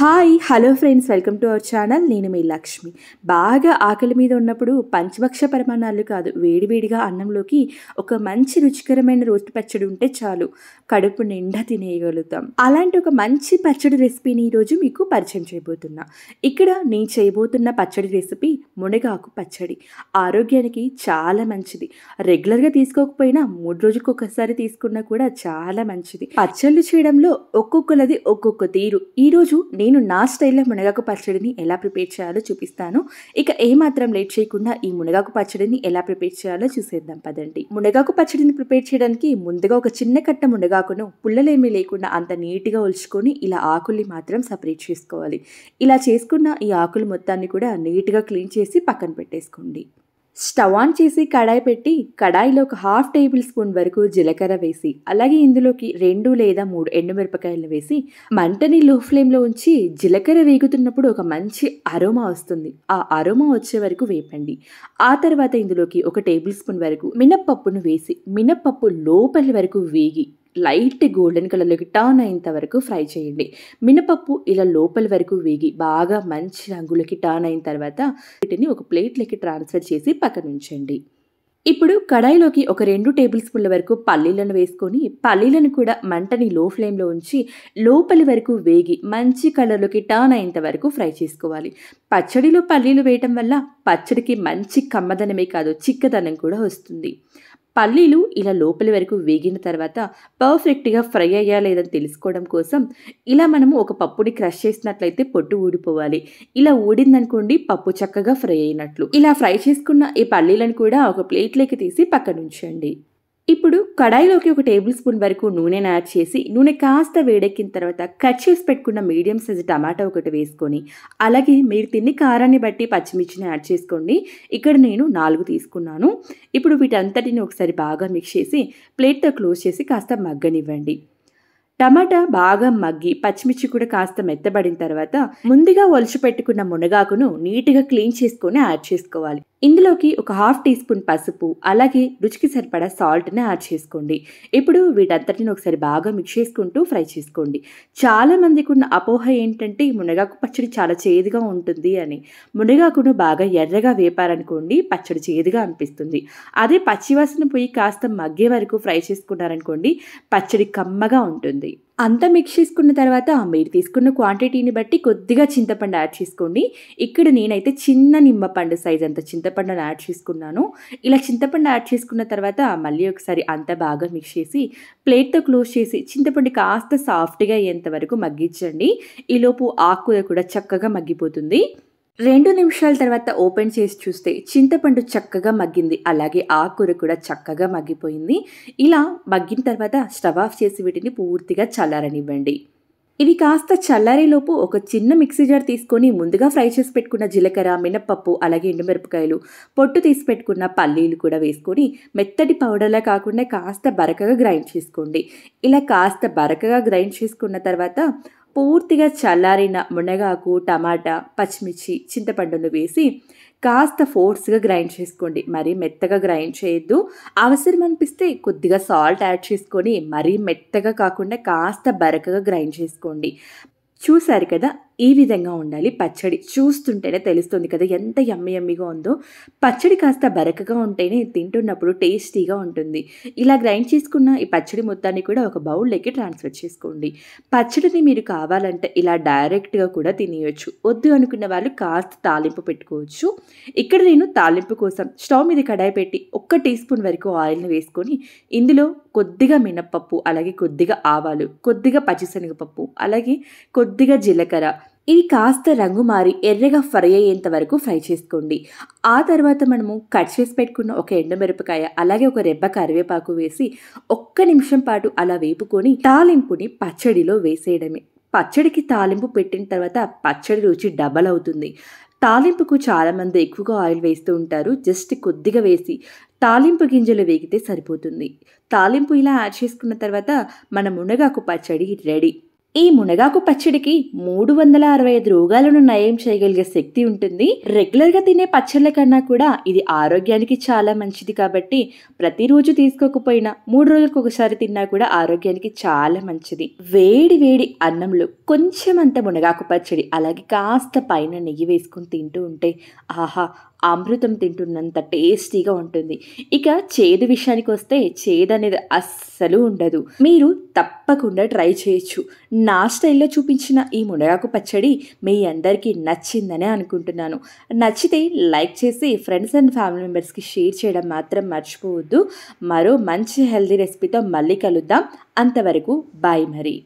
Hi hello friends, welcome to our channel. నేను మీ లక్ష్మి. బాగా ఆకలి మీద ఉన్నప్పుడు పంచభక్ష పరమాన్నాలు కాదు, వేడివేడిగా అన్నంలోకి ఒక మంచి రుచికరమైన రోటి పచ్చడి ఉంటే చాలు, కడుపు నిండా తినేయగలుగుతాం. అలాంటి ఒక మంచి పచ్చడి రెసిపీని ఈరోజు మీకు పరిచయం చేయబోతున్నా. ఇక్కడ నేను చేయబోతున్న పచ్చడి రెసిపీ మునగాకు పచ్చడి. ఆరోగ్యానికి చాలా మంచిది. రెగ్యులర్గా తీసుకోకపోయినా 3 రోజులకు ఒకసారి తీసుకున్నా కూడా చాలా మంచిది. పచ్చళ్ళు చేయడంలో ఒక్కొక్కలది ఒక్కొక్క తీరు. ఈరోజు నేను నా స్టైల్లో మునగాకు పచ్చడిని ఎలా ప్రిపేర్ చేయాలో చూపిస్తాను. ఇక ఏమాత్రం లేట్ చేయకుండా ఈ మునగాకు పచ్చడిని ఎలా ప్రిపేర్ చేయాలో చూసేద్దాం పదండి. మునగాకు పచ్చడిని ప్రిపేర్ చేయడానికి ముందుగా ఒక చిన్న కట్ట మునగాకును పుల్లలేమీ లేకుండా అంత నీట్గా ఒలుచుకొని ఇలా ఆకుల్ని మాత్రం సపరేట్ చేసుకోవాలి. ఇలా చేసుకున్న ఈ ఆకులు మొత్తాన్ని కూడా నీట్గా క్లీన్ చేసి పక్కన పెట్టేసుకోండి. స్టవ్ ఆన్ చేసి కడాయి పెట్టి కడాయిలో ఒక 1/2 టేబుల్ స్పూన్ వరకు జీలకర్ర వేసి అలాగే ఇందులోకి 2 లేదా 3 ఎండుమిరపకాయలు వేసి మంటని లో ఫ్లేమ్లో ఉంచి జీలకర్ర వేగుతున్నప్పుడు ఒక మంచి అరోమా వస్తుంది. ఆ అరోమా వచ్చే వరకు వేపండి. ఆ తర్వాత ఇందులోకి 1 టేబుల్ స్పూన్ వరకు మినప్పప్పును వేసి మినప్పప్పు లోపలి వరకు వేగి లైట్ గోల్డెన్ కలర్లోకి టర్న్ అయ్యేంత వరకు ఫ్రై చేయండి. మినపప్పు ఇలా లోపలి వరకు వేగి బాగా మంచి రంగులోకి టర్న్ అయిన తర్వాత వీటిని ఒక ప్లేట్లోకి ట్రాన్స్ఫర్ చేసి పక్కన ఉంచండి. ఇప్పుడు కడాయిలోకి ఒక 2 టేబుల్ స్పూన్ల వరకు పల్లీలను వేసుకొని పల్లీలను కూడా మంటని లో ఫ్లేమ్లో ఉంచి లోపలి వరకు వేగి మంచి కలర్లోకి టర్న్ అయ్యేంత వరకు ఫ్రై చేసుకోవాలి. పచ్చడిలో పల్లీలు వేయటం వల్ల పచ్చడికి మంచి కమ్మదనమే కాదు, చిక్కదనం కూడా వస్తుంది. పల్లీలు ఇలా లోపలి వరకు వేగిన తర్వాత పర్ఫెక్ట్గా ఫ్రై అయ్యా లేదని తెలుసుకోవడం కోసం ఇలా మనము ఒక పప్పుని క్రష్ చేసినట్లయితే పొట్టు ఊడిపోవాలి. ఇలా ఊడిందనుకోండి పప్పు చక్కగా ఫ్రై అయినట్లు. ఇలా ఫ్రై చేసుకున్న ఈ పల్లీలను కూడా ఒక ప్లేట్లోకి తీసి పక్కన ఉంచండి. ఇప్పుడు కడాయిలోకి 1 టేబుల్ స్పూన్ వరకు నూనెను యాడ్ చేసి నూనె కాస్త వేడెక్కిన తర్వాత కట్ చేసి పెట్టుకున్న మీడియం సైజు టమాటా ఒకటి వేసుకొని అలాగే మీరు తినే కారాన్ని బట్టి పచ్చిమిర్చిని యాడ్ చేసుకోండి. ఇక్కడ నేను 4 తీసుకున్నాను. ఇప్పుడు వీటంతటిని ఒకసారి బాగా మిక్స్ చేసి ప్లేట్తో క్లోజ్ చేసి కాస్త మగ్గనివ్వండి. టమాటా బాగా మగ్గి పచ్చిమిర్చి కూడా కాస్త మెత్తబడిన తర్వాత ముందుగా ఒలిచి పెట్టుకున్న మునగాకును నీట్గా క్లీన్ చేసుకొని యాడ్ చేసుకోవాలి. ఇందులోకి ఒక 1/2 టీ స్పూన్ పసుపు అలాగే రుచికి సరిపడా సాల్ట్ని యాడ్ చేసుకోండి. ఇప్పుడు వీటంతటిని ఒకసారి బాగా మిక్స్ చేసుకుంటూ ఫ్రై చేసుకోండి. చాలా మందికి ఉన్న అపోహ ఏంటంటే మునగాకు పచ్చడి చాలా చేదుగా ఉంటుంది అని. మునగాకును బాగా ఎర్రగా వేపారనుకోండి పచ్చడి చేదుగా అనిపిస్తుంది. అదే పచ్చివాసన పోయి కాస్త మగ్గే వరకు ఫ్రై చేసుకున్నారనుకోండి పచ్చడి కమ్మగా ఉంటుంది. అంతా మిక్స్ చేసుకున్న తర్వాత మీరు తీసుకున్న క్వాంటిటీని బట్టి కొద్దిగా చింతపండు యాడ్ చేసుకోండి. ఇక్కడ నేనైతే చిన్న నిమ్మపండు సైజ్ అంత చింతపండును యాడ్ చేసుకున్నాను. ఇలా చింతపండు యాడ్ చేసుకున్న తర్వాత మళ్ళీ ఒకసారి అంతా బాగా మిక్స్ చేసి ప్లేట్తో క్లోజ్ చేసి చింతపండు కాస్త సాఫ్ట్గా అయ్యేంత వరకు మగ్గించండి. ఈలోపు ఆకుకూర కూడా చక్కగా మగ్గిపోతుంది. 2 నిమిషాల తర్వాత ఓపెన్ చేసి చూస్తే చింతపండు చక్కగా మగ్గింది, అలాగే ఆకుకూర కూడా చక్కగా మగ్గిపోయింది. ఇలా మగ్గిన తర్వాత స్టవ్ ఆఫ్ చేసి వీటిని పూర్తిగా చల్లారనివ్వండి. ఇవి కాస్త చల్లారేలోపు ఒక చిన్న మిక్సీ జార్ తీసుకొని ముందుగా ఫ్రై చేసి పెట్టుకున్న జీలకర్ర, మినప్పప్పు అలాగే ఎండుమిరపకాయలు, పొట్టు తీసి పెట్టుకున్న పల్లీలు కూడా వేసుకొని మెత్తటి పౌడర్లా కాకుండా కాస్త బరకగా గ్రైండ్ చేసుకోండి. ఇలా కాస్త బరకగా గ్రైండ్ చేసుకున్న తర్వాత పూర్తిగా చల్లారిన మునగాకు, టమాటా, పచ్చిమిర్చి, చింతపండును వేసి కాస్త ఫోర్స్గా గ్రైండ్ చేసుకోండి. మరీ మెత్తగా గ్రైండ్ చేయొద్దు. అవసరం అనిపిస్తే కొద్దిగా సాల్ట్ యాడ్ చేసుకొని మరీ మెత్తగా కాకుండా కాస్త బరకగా గ్రైండ్ చేసుకోండి. చూసారు కదా, ఈ విధంగా ఉండాలి పచ్చడి. చూస్తుంటేనే తెలుస్తుంది కదా ఎంత యమ్మీగా ఉందో. పచ్చడి కాస్త బరకగా ఉంటేనే తింటున్నప్పుడు టేస్టీగా ఉంటుంది. ఇలా గ్రైండ్ చేసుకున్న ఈ పచ్చడి మొత్తాన్ని కూడా ఒక బౌల్లోకి ట్రాన్స్ఫర్ చేసుకోండి. పచ్చడిని మీరు కావాలంటే ఇలా డైరెక్ట్గా కూడా తినేయచ్చు. వద్దు అనుకున్న వాళ్ళు కాస్త తాలింపు పెట్టుకోవచ్చు. ఇక్కడ నేను తాలింపు కోసం స్టవ్ మీద కడాయి పెట్టి 1 టీ స్పూన్ వరకు ఆయిల్ని వేసుకొని ఇందులో కొద్దిగా మినప్పప్పు అలాగే కొద్దిగా ఆవాలు, కొద్దిగా పచ్చిశనగపప్పు అలాగే కొద్దిగా జీలకర్ర ఇవి కాస్త రంగు మారి ఎర్రగా ఫ్రై అయ్యేంత వరకు ఫ్రై చేసుకోండి. ఆ తర్వాత మనము కట్ చేసి పెట్టుకున్న 1 ఎండుమిరపకాయ అలాగే 1 రెబ్బ కరివేపాకు వేసి 1 నిమిషం పాటు అలా వేపుకొని తాలింపుని పచ్చడిలో వేసేయడమే. పచ్చడికి తాలింపు పెట్టిన తర్వాత పచ్చడి రుచి డబల్ అవుతుంది. తాలింపుకు చాలామంది ఎక్కువగా ఆయిల్ వేస్తూ ఉంటారు. జస్ట్ కొద్దిగా వేసి తాలింపు గింజలు వేగితే సరిపోతుంది. తాలింపు ఇలా యాడ్ చేసుకున్న తర్వాత మన మునగాకు పచ్చడి రెడీ. ఈ మునగాకు పచ్చడికి 365 రోగాలను నయం చేయగలిగే శక్తి ఉంటుంది. రెగ్యులర్గా తినే పచ్చళ్ళ కన్నా కూడా ఇది ఆరోగ్యానికి చాలా మంచిది కాబట్టి ప్రతిరోజు తీసుకోకపోయినా 3 రోజులకు ఒకసారి తిన్నా కూడా ఆరోగ్యానికి చాలా మంచిది. వేడి వేడి అన్నంలో కొంచెం అంత మునగాకు పచ్చడి అలాగే కాస్త పైన నెయ్యి వేసుకుని తింటూ ఉంటే ఆహా, అమృతం తింటున్నంత టేస్టీగా ఉంటుంది. ఇక చేదు విషయానికి వస్తే చేదు అనేది అస్సలు ఉండదు. మీరు తప్పకుండా ట్రై చేయొచ్చు. నా స్టైల్లో చూపించిన ఈ మునగాకు పచ్చడి మీ అందరికీ నచ్చిందనే అనుకుంటున్నాను. నచ్చితే లైక్ చేసి ఫ్రెండ్స్ అండ్ ఫ్యామిలీ మెంబర్స్కి షేర్ చేయడం మాత్రం మర్చిపోవద్దు. మరో మంచి హెల్దీ రెసిపీతో మళ్ళీ కలుద్దాం. అంతవరకు బాయ్ మరి.